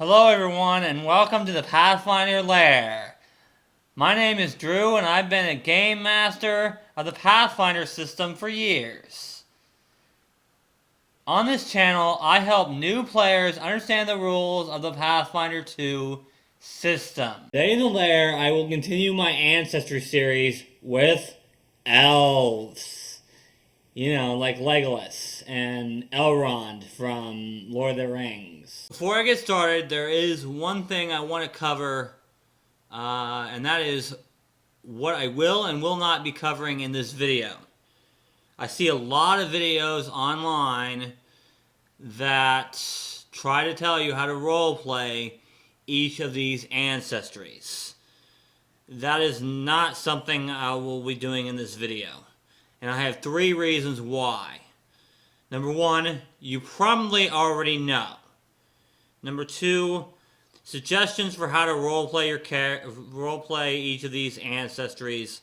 Hello everyone and welcome to the Pathfinder Lair. My name is Drew and I've been a game master of the Pathfinder system for years. On this channel, I help new players understand the rules of the Pathfinder 2 system. Today in the Lair, I will continue my Ancestry series with Elves. You know, like Legolas and Elrond from Lord of the Rings. Before I get started, there is one thing I want to cover, and that is what I will and will not be covering in this video. I see a lot of videos online that try to tell you how to roleplay each of these ancestries. That is not something I will be doing in this video. And I have 3 reasons why. Number 1, you probably already know. Number 2, suggestions for how to roleplay each of these ancestries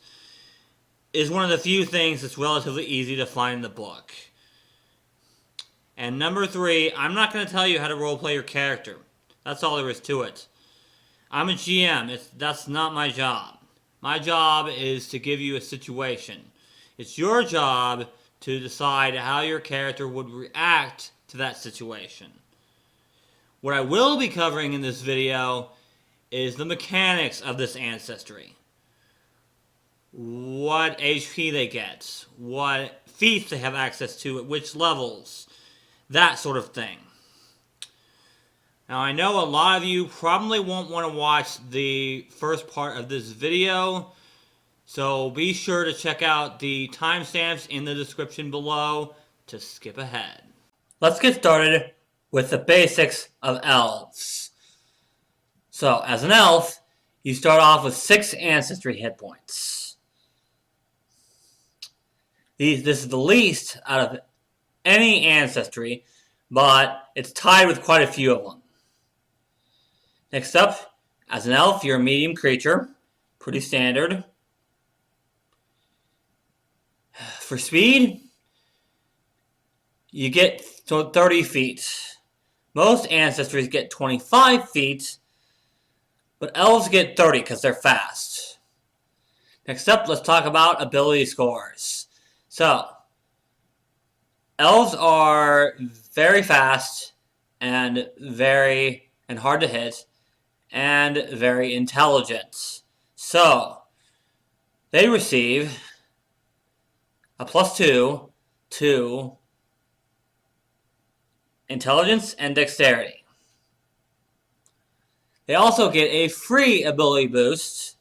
is one of the few things that's relatively easy to find in the book. And number 3, I'm not going to tell you how to roleplay your character. That's all there is to it. I'm a GM. That's not my job. My job is to give you a situation. It's your job to decide how your character would react to that situation. What I will be covering in this video is the mechanics of this ancestry. What HP they get, what feats they have access to at which levels, that sort of thing. Now I know a lot of you probably won't want to watch the first part of this video, so be sure to check out the timestamps in the description below to skip ahead. Let's get started with the basics of elves. So, as an elf, you start off with 6 ancestry hit points. This is the least out of any ancestry, but it's tied with quite a few of them. Next up, as an elf, you're a medium creature, pretty standard. For speed, you get 30 feet. Most ancestries get 25 feet, but elves get 30 because they're fast. Next up, let's talk about ability scores. So, elves are very fast and hard to hit and very intelligent. So, they receive a +2 to intelligence and dexterity. They also get a free ability boost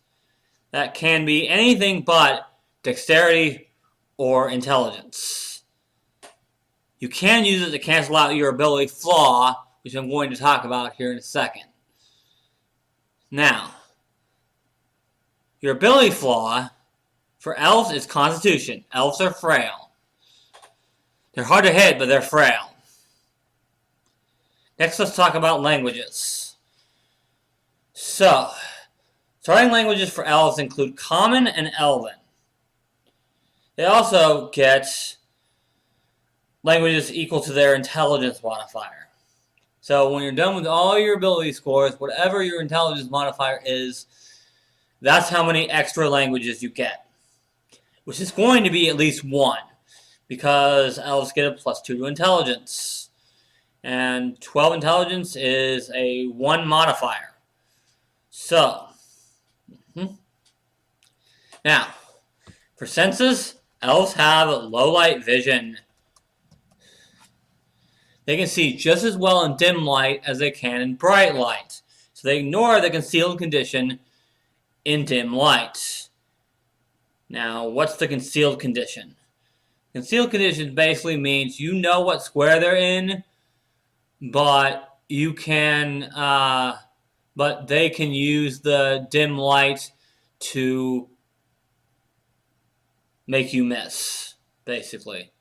that can be anything but dexterity or intelligence. You can use it to cancel out your ability flaw, which I'm going to talk about here in a second. Now, your ability flaw for elves is constitution. Elves are frail. They're hard to hit, but they're frail. Next, let's talk about languages. So, starting languages for elves include Common and Elven. They also get languages equal to their intelligence modifier. So, when you're done with all your ability scores, whatever your intelligence modifier is, that's how many extra languages you get. Which is going to be at least 1, because elves get a +2 to intelligence. And 12 intelligence is a 1 modifier. So, now, for senses, elves have low light vision. They can see just as well in dim light as they can in bright light. So they ignore the concealed condition in dim light. Now, what's the concealed condition? Concealed condition basically means you know what square they're in, but they can use the dim light to make you miss, basically.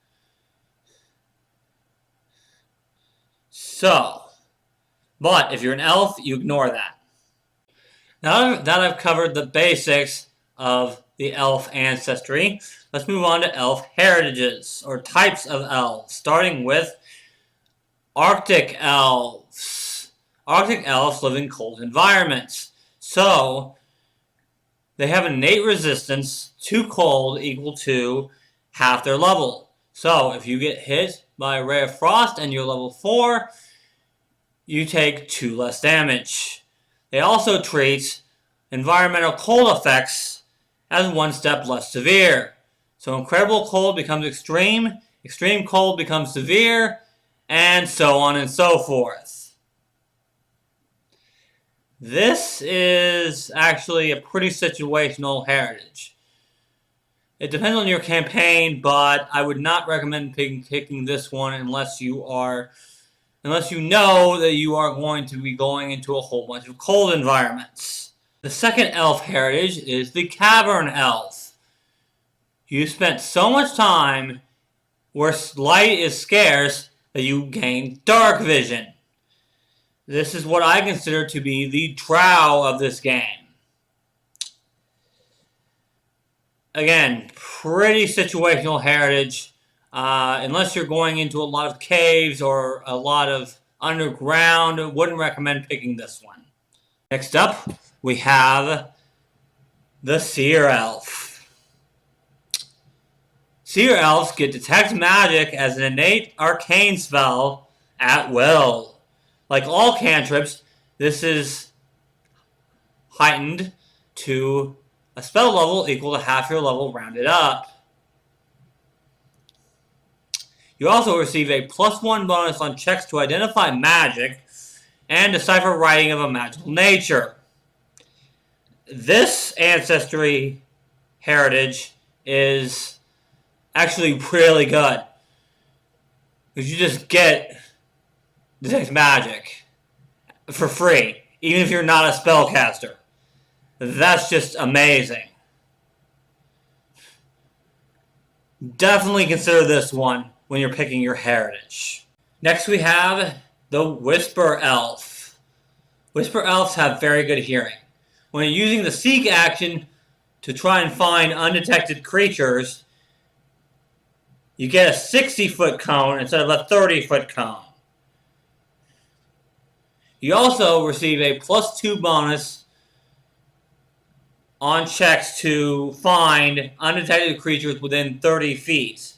So, but if you're an elf, you ignore that. Now that I've covered the basics of the elf ancestry, let's move on to elf heritages, or types of elves, starting with Arctic elves. Arctic elves live in cold environments, so they have an innate resistance to cold equal to half their level. So if you get hit by a ray of frost and you're level 4, you take 2 less damage. They also treat environmental cold effects as 1 step less severe. So incredible cold becomes extreme, extreme cold becomes severe, and so on and so forth. This is actually a pretty situational heritage. It depends on your campaign, but I would not recommend picking this one unless you know that you are going to be going into a whole bunch of cold environments. The second elf heritage is the Cavern Elf. You spent so much time where light is scarce that you gain dark vision. This is what I consider to be the drow of this game. Again, pretty situational heritage. Unless you're going into a lot of caves or a lot of underground, wouldn't recommend picking this one. Next up, we have the Seer Elf. Seer Elves get Detect Magic as an innate arcane spell at will. Like all cantrips, this is heightened to a spell level equal to half your level rounded up. You also receive a +1 bonus on checks to identify magic and decipher writing of a magical nature. This ancestry heritage is actually really good, because you just get Detect Magic for free, even if you're not a spellcaster. That's just amazing. Definitely consider this one when you're picking your heritage. Next we have the Whisper Elf. Whisper Elves have very good hearing. When you're using the Seek action to try and find undetected creatures, you get a 60-foot cone instead of a 30-foot cone. You also receive a +2 bonus on checks to find undetected creatures within 30 feet.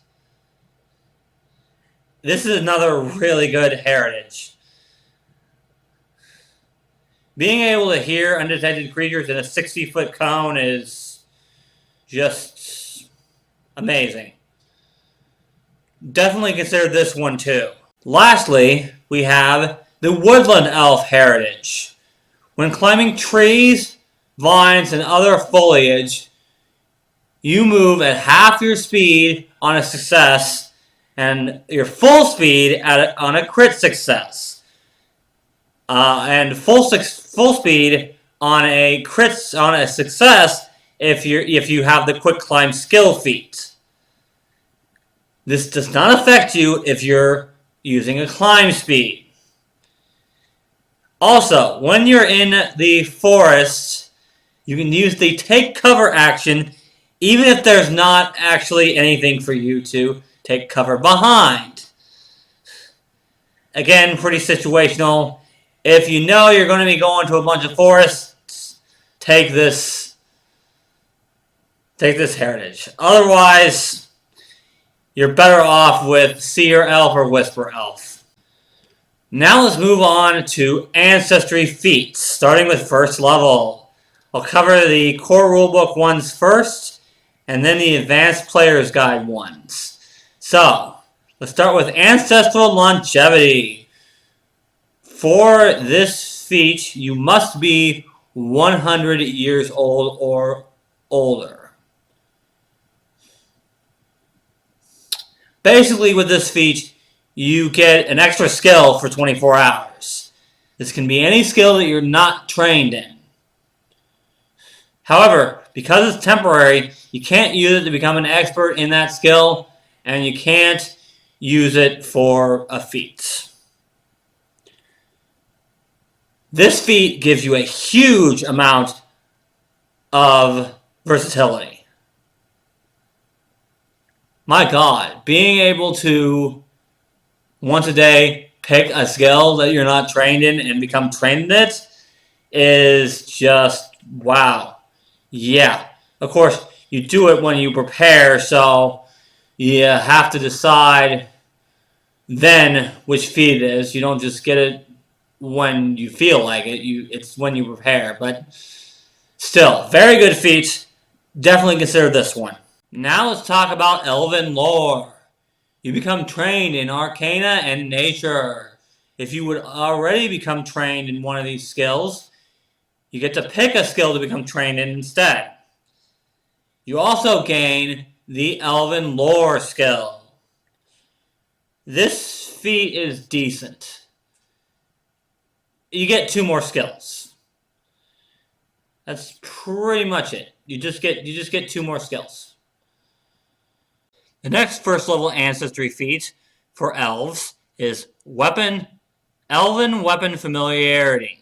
This is another really good heritage. Being able to hear undetected creatures in a 60-foot cone is just amazing. Definitely consider this one too. Lastly, we have the Woodland Elf heritage. When climbing trees, vines, and other foliage, you move at half your speed on a success and your full speed on a crit success. And full speed on a success if you have the quick climb skill feat. This does not affect you if you're using a climb speed. Also, when you're in the forest, you can use the take cover action even if there's not actually anything for you to take cover behind. Again, pretty situational. If you know you're going to be going to a bunch of forests, take this heritage. Otherwise, you're better off with Seer Elf or Whisper Elf. Now let's move on to Ancestry feats, starting with first level. I'll cover the core rulebook ones first, and then the advanced player's guide ones. So, let's start with Ancestral Longevity. For this feat, you must be 100 years old or older. Basically, with this feat, you get an extra skill for 24 hours. This can be any skill that you're not trained in. However, because it's temporary, you can't use it to become an expert in that skill, and you can't use it for a feat. This feat gives you a huge amount of versatility. My God, being able to once a day pick a skill that you're not trained in and become trained in it is just wow. Yeah. Of course, you do it when you prepare, so you have to decide then which feat it is. You don't just get it when you feel like it. It's when you prepare. But still, very good feat. Definitely consider this one. Now let's talk about Elven lore. You become trained in Arcana and Nature. If you would already become trained in one of these skills, you get to pick a skill to become trained in instead. You also gain the Elven lore skill. This feat is decent. You get 2 more skills. That's pretty much it. You just get 2 more skills. The next first level ancestry feat for elves is Elven Weapon Familiarity.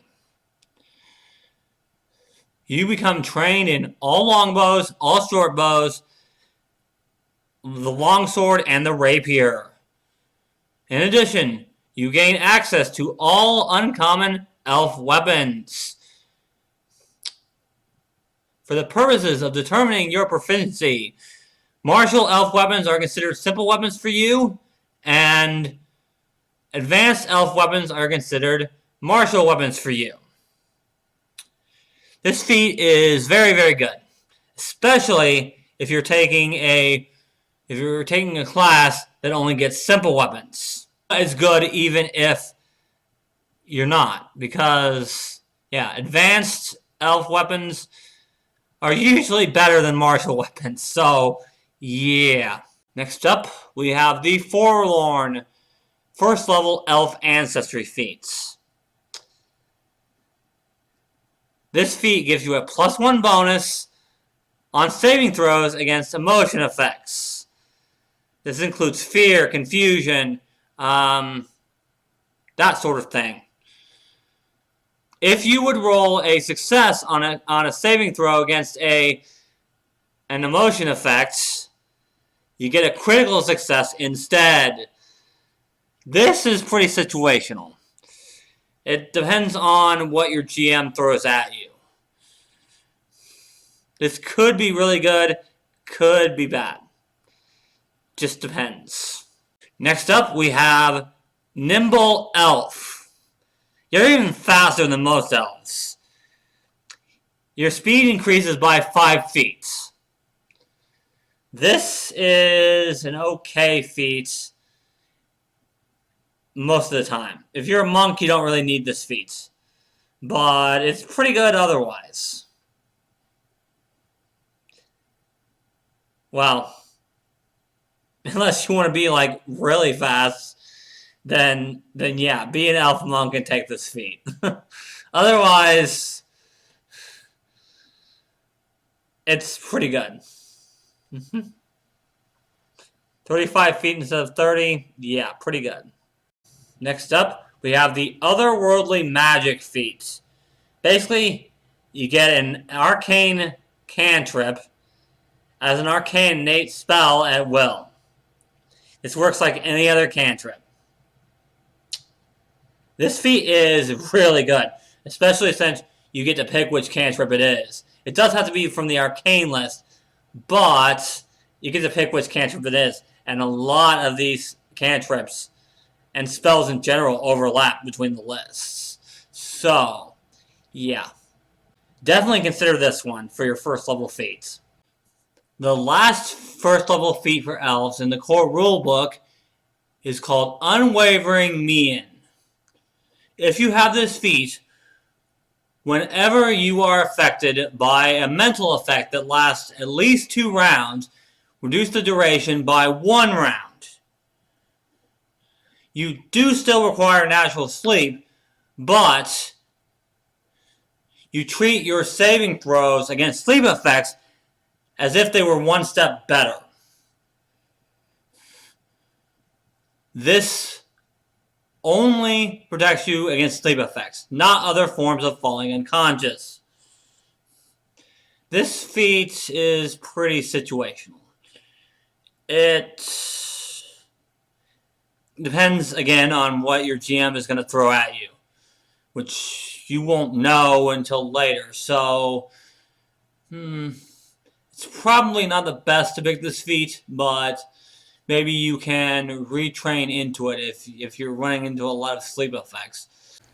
You become trained in all longbows, all short bows, the longsword, and the rapier. In addition, you gain access to all uncommon elf weapons. For the purposes of determining your proficiency, martial elf weapons are considered simple weapons for you, and advanced elf weapons are considered martial weapons for you. This feat is very, very good, especially if you're taking a class that only gets simple weapons. It's good even if you're not, because advanced elf weapons are usually better than martial weapons. So yeah. Next up, we have the Forlorn first level Elf Ancestry feats. This feat gives you a +1 bonus on saving throws against emotion effects. This includes fear, confusion, that sort of thing. If you would roll a success on a saving throw against an emotion effect, you get a critical success instead. This is pretty situational. It depends on what your GM throws at you. This could be really good, could be bad. Just depends. Next up, we have Nimble Elf. You're even faster than most elves. Your speed increases by 5 feet. This is an okay feat most of the time. If you're a monk, you don't really need this feat. But it's pretty good otherwise. Well, unless you want to be like really fast, then yeah, be an elf monk and take this feat. Otherwise, it's pretty good. 35 feet instead of 30, yeah, pretty good. Next up, we have the Otherworldly Magic feat. Basically, you get an arcane cantrip as an arcane innate spell at will. This works like any other cantrip. This feat is really good, especially since you get to pick which cantrip it is. It does have to be from the arcane list, but you get to pick which cantrip it is. And a lot of these cantrips and spells in general overlap between the lists. So, yeah. Definitely consider this one for your first level feats. The last first level feat for elves in the core rulebook is called Unwavering Mien. If you have this feat, whenever you are affected by a mental effect that lasts at least 2 rounds, reduce the duration by 1 round. You do still require natural sleep, but you treat your saving throws against sleep effects as if they were 1 step better. This only protects you against sleep effects, not other forms of falling unconscious. This feat is pretty situational. depends, again, on what your GM is going to throw at you, which you won't know until later. So, it's probably not the best to pick this feat, but maybe you can retrain into it if you're running into a lot of sleep effects.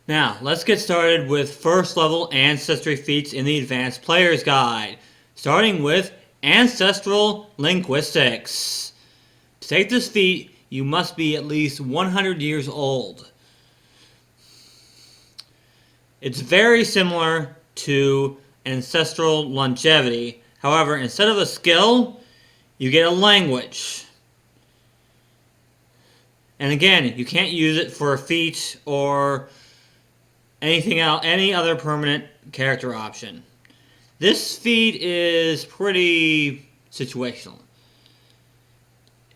Now, let's get started with first level ancestry feats in the Advanced Player's Guide, starting with Ancestral Linguistics. To take this feat, you must be at least 100 years old. It's very similar to Ancestral Longevity. However, instead of a skill, you get a language. And again, you can't use it for a feat or anything else, any other permanent character option. This feat is pretty situational.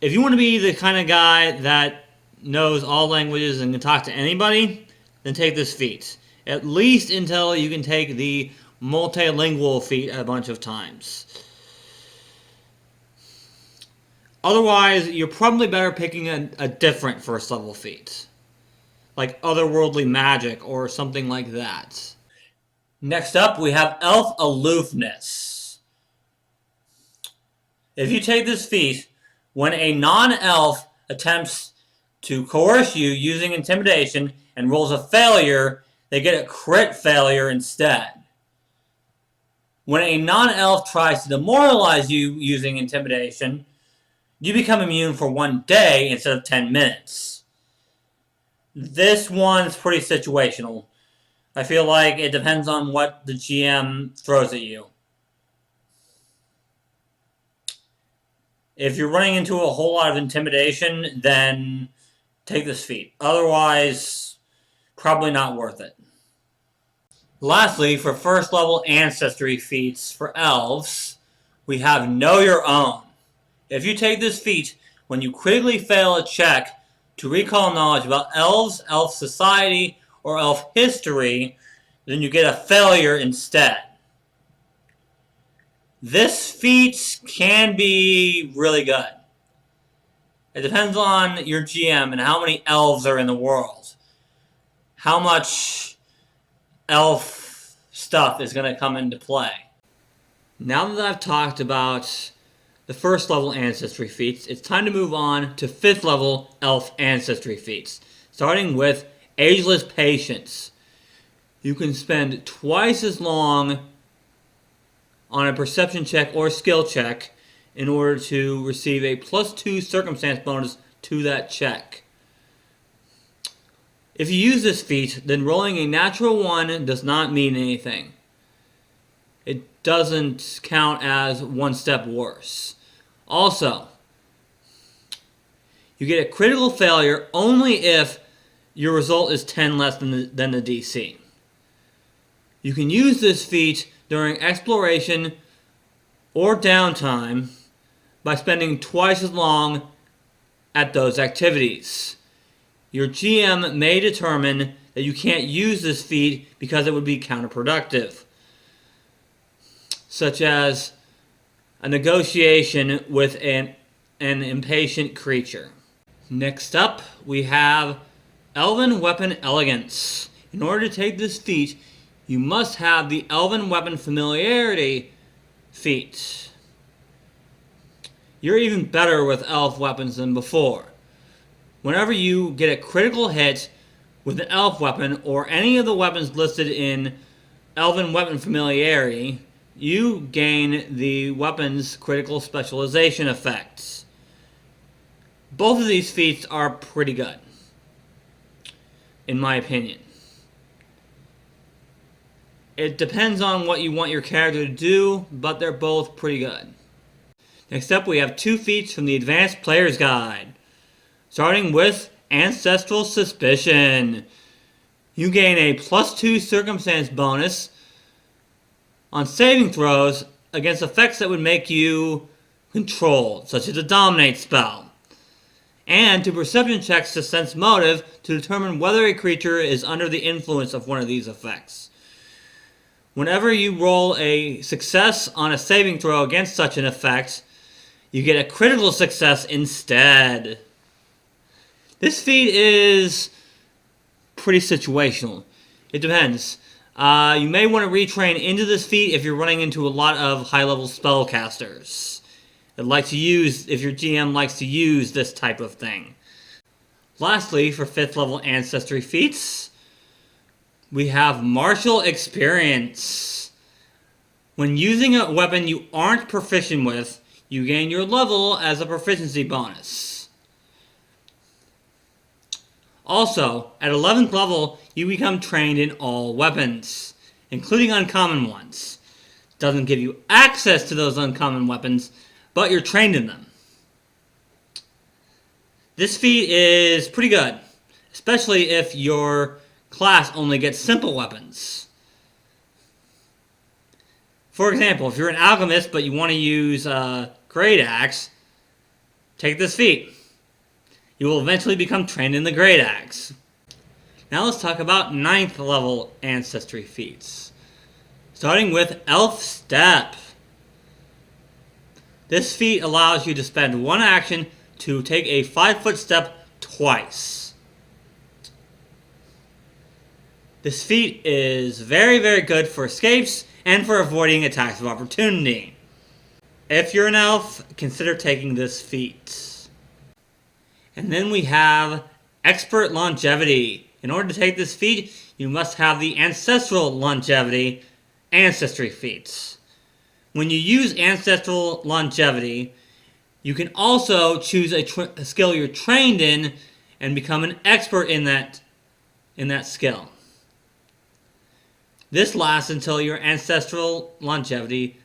If you want to be the kind of guy that knows all languages and can talk to anybody, then take this feat. At least until you can take the multilingual feat a bunch of times. Otherwise, you're probably better picking a different first level feat, like otherworldly magic or something like that. Next up, we have Elf Aloofness. If you take this feat, when a non-elf attempts to coerce you using intimidation and rolls a failure, they get a crit failure instead. When a non-elf tries to demoralize you using intimidation, you become immune for 1 day instead of 10 minutes. This one's pretty situational. I feel like it depends on what the GM throws at you. If you're running into a whole lot of intimidation, then take this feat. Otherwise, probably not worth it. Lastly, for first level ancestry feats for elves, we have Know Your Own. If you take this feat, when you critically fail a check to recall knowledge about elves, elf society, or elf history, then you get a failure instead. This feat can be really good. It depends on your GM and how many elves are in the world. How much elf stuff is going to come into play. Now that I've talked about the first level ancestry feats, it's time to move on to 5th level elf ancestry feats, starting with Ageless Patience. You can spend twice as long on a perception check or skill check in order to receive a +2 circumstance bonus to that check. If you use this feat, then rolling a natural 1 does not mean anything. It doesn't count as 1 step worse. Also, you get a critical failure only if your result is 10 less than the DC. You can use this feat during exploration or downtime by spending twice as long at those activities. Your GM may determine that you can't use this feat because it would be counterproductive, such as a negotiation with an impatient creature. Next up, we have Elven Weapon Elegance. In order to take this feat, you must have the Elven Weapon Familiarity feat. You're even better with elf weapons than before. Whenever you get a critical hit with an elf weapon or any of the weapons listed in Elven Weapon Familiarity, you gain the weapon's critical specialization effects. Both of these feats are pretty good, in my opinion. It depends on what you want your character to do, but they're both pretty good. Next up, we have 2 feats from the Advanced Player's Guide. Starting with Ancestral Suspicion. You gain a +2 circumstance bonus on saving throws against effects that would make you controlled, such as a Dominate spell. And to perception checks to sense motive to determine whether a creature is under the influence of one of these effects. Whenever you roll a success on a saving throw against such an effect, you get a critical success instead. This feat is pretty situational. It depends. You may want to retrain into this feat if you're running into a lot of high-level spellcasters that like to use, if your GM likes to use this type of thing. Lastly, for 5th level Ancestry feats, we have Martial Experience. When using a weapon you aren't proficient with, you gain your level as a proficiency bonus. Also, at 11th level, you become trained in all weapons, including uncommon ones. Doesn't give you access to those uncommon weapons, but you're trained in them. This feat is pretty good, especially if your class only gets simple weapons. For example, if you're an alchemist but you want to use a great axe, take this feat. You will eventually become trained in the great axe. Now let's talk about 9th level Ancestry feats. Starting with Elf Step. This feat allows you to spend one action to take a 5-foot step twice. This feat is very, very good for escapes and for avoiding attacks of opportunity. If you're an elf, consider taking this feat. And then we have Expert Longevity. In order to take this feat, you must have the Ancestral Longevity Ancestry feats. When you use Ancestral Longevity, you can also choose a skill you're trained in and become an expert in that skill. This lasts until your Ancestral Longevity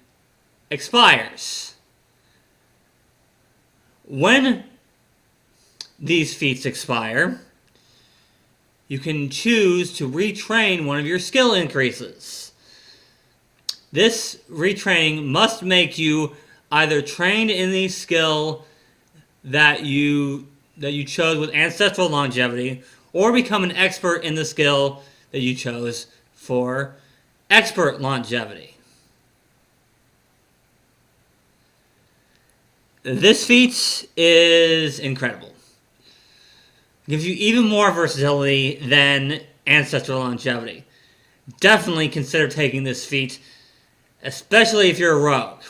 expires. When these feats expire, you can choose to retrain one of your skill increases. This retraining must make you either trained in the skill that you chose with Ancestral Longevity, or become an expert in the skill that you chose for Expert Longevity. This feat is incredible. Gives you even more versatility than Ancestral Longevity. Definitely consider taking this feat, especially if you're a rogue,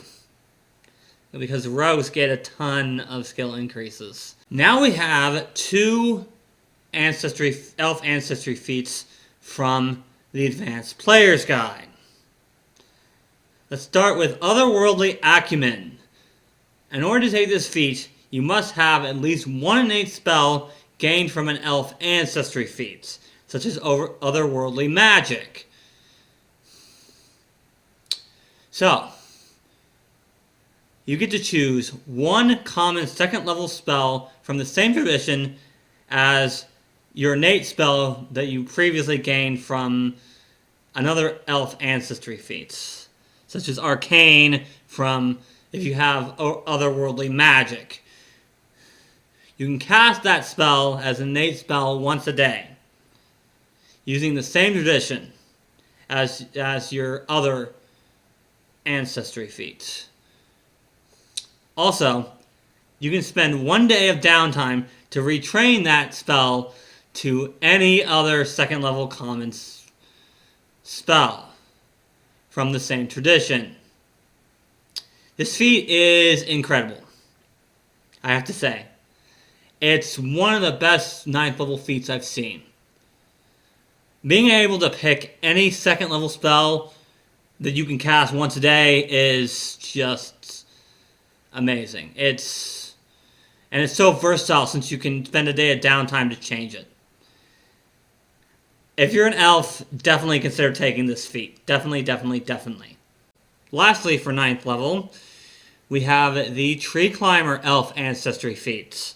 because rogues get a ton of skill increases. Now we have 2 Elf Ancestry feats from the Advanced Player's Guide. Let's start with Otherworldly Acumen. In order to take this feat, you must have at least one innate spell gained from an Elf Ancestry feat, such as Otherworldly Magic. So, you get to choose one common 2nd level spell from the same tradition as your innate spell that you previously gained from another Elf Ancestry feat, such as Arcane from if you have Otherworldly Magic. You can cast that spell as an innate spell once a day, using the same tradition as your other Ancestry feat. Also, you can spend 1 day of downtime to retrain that spell to any other 2nd level common spell from the same tradition. This feat is incredible, I have to say. It's one of the best 9th level feats I've seen. Being able to pick any 2nd level spell that you can cast once a day is just amazing. It's so versatile since you can spend a day of downtime to change it. If you're an elf, definitely consider taking this feat. Definitely, definitely, definitely. Lastly, for 9th level, we have the Tree Climber Elf Ancestry feats.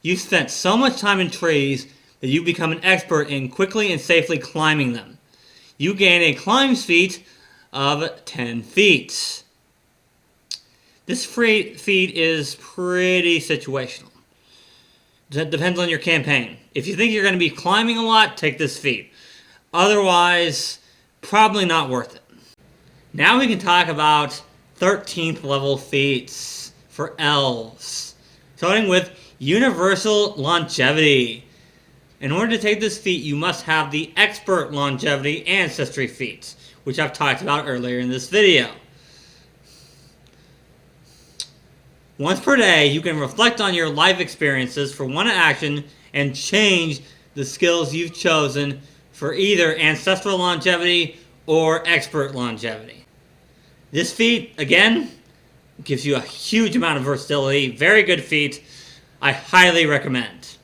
You've spent so much time in trees that you become an expert in quickly and safely climbing them. You gain a climb feat of 10 feet. This feat is pretty situational. It depends on your campaign. If you think you're going to be climbing a lot, take this feat. Otherwise, probably not worth it. Now we can talk about 13th level feats for elves. Starting with Universal Longevity. In order to take this feat, you must have the Expert Longevity Ancestry feat, which I've talked about earlier in this video. Once per day, you can reflect on your life experiences for one action and change the skills you've chosen for either Ancestral Longevity or Expert Longevity. This feat, again, gives you a huge amount of versatility. Very good feat. I highly recommend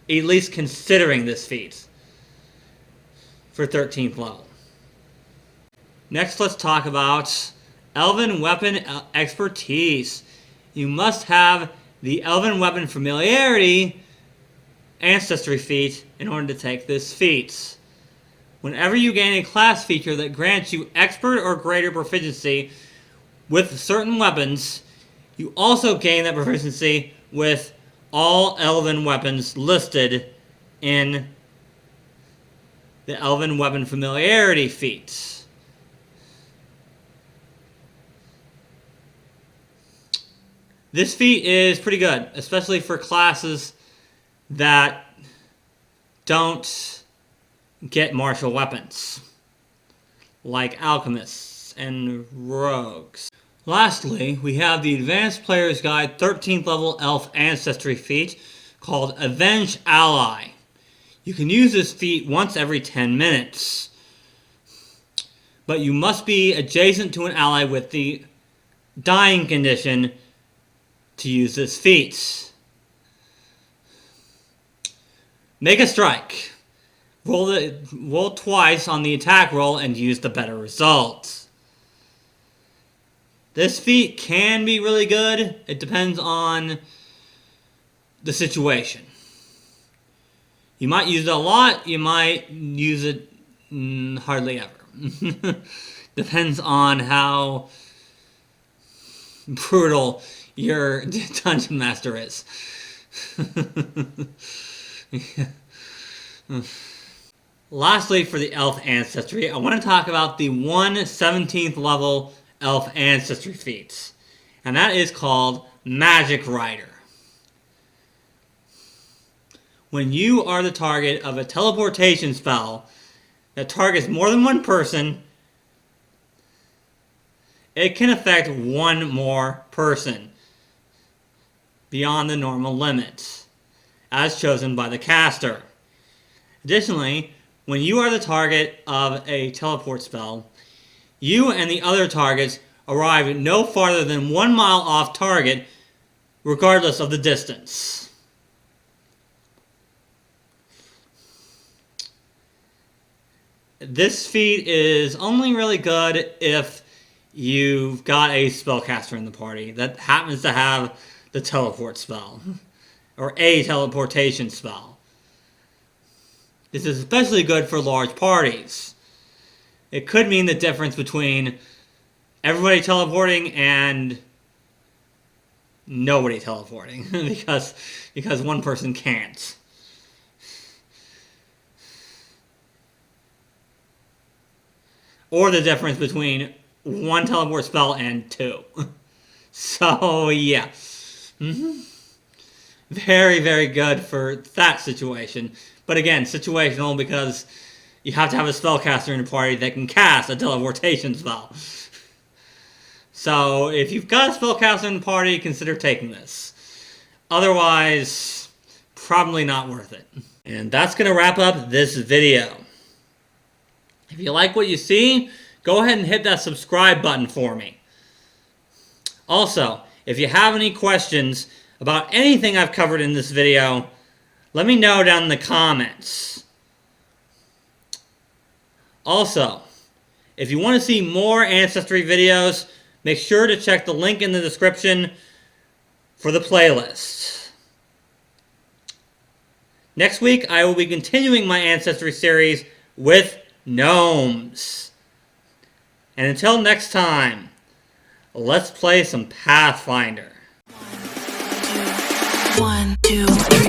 at least considering this feat for 13th level. Next, let's talk about Elven Weapon Expertise. You must have the Elven Weapon Familiarity Ancestry feat in order to take this feat. Whenever you gain a class feature that grants you expert or greater proficiency with certain weapons, you also gain that proficiency with all Elven weapons listed in the Elven Weapon Familiarity feat. This feat is pretty good, especially for classes that don't get martial weapons, like alchemists and rogues. Lastly, we have the Advanced Player's Guide 13th level Elf Ancestry feat called Avenge Ally. You can use this feat once every 10 minutes, but you must be adjacent to an ally with the dying condition to use this feat. Make a strike. Roll twice on the attack roll and use the better result. This feat can be really good. It depends on the situation. You might use it a lot. You might use it hardly ever. Depends on how brutal your dungeon master is. Lastly, for the Elf Ancestry, I want to talk about the 17th level Elf Ancestry feats, and that is called Magic Rider. When you are the target of a teleportation spell that targets more than one person, it can affect one more person beyond the normal limit, as chosen by the caster. Additionally, when you are the target of a teleport spell, you and the other targets arrive no farther than 1 mile off target, regardless of the distance. This feat is only really good if you've got a spellcaster in the party that happens to have the teleport spell, or a teleportation spell. This is especially good for large parties. It could mean the difference between everybody teleporting and nobody teleporting because one person can't. Or the difference between one teleport spell and 2. So yeah. Very, very good for that situation. But again, situational because you have to have a spellcaster in the party that can cast a teleportation spell. So if you've got a spellcaster in the party, consider taking this. Otherwise, probably not worth it. And that's going to wrap up this video. If you like what you see, go ahead and hit that subscribe button for me. Also, if you have any questions about anything I've covered in this video, let me know down in the comments. Also, if you want to see more Ancestry videos, make sure to check the link in the description for the playlist. Next week, I will be continuing my Ancestry series with Gnomes. And until next time, let's play some Pathfinder. 1, 2, 3.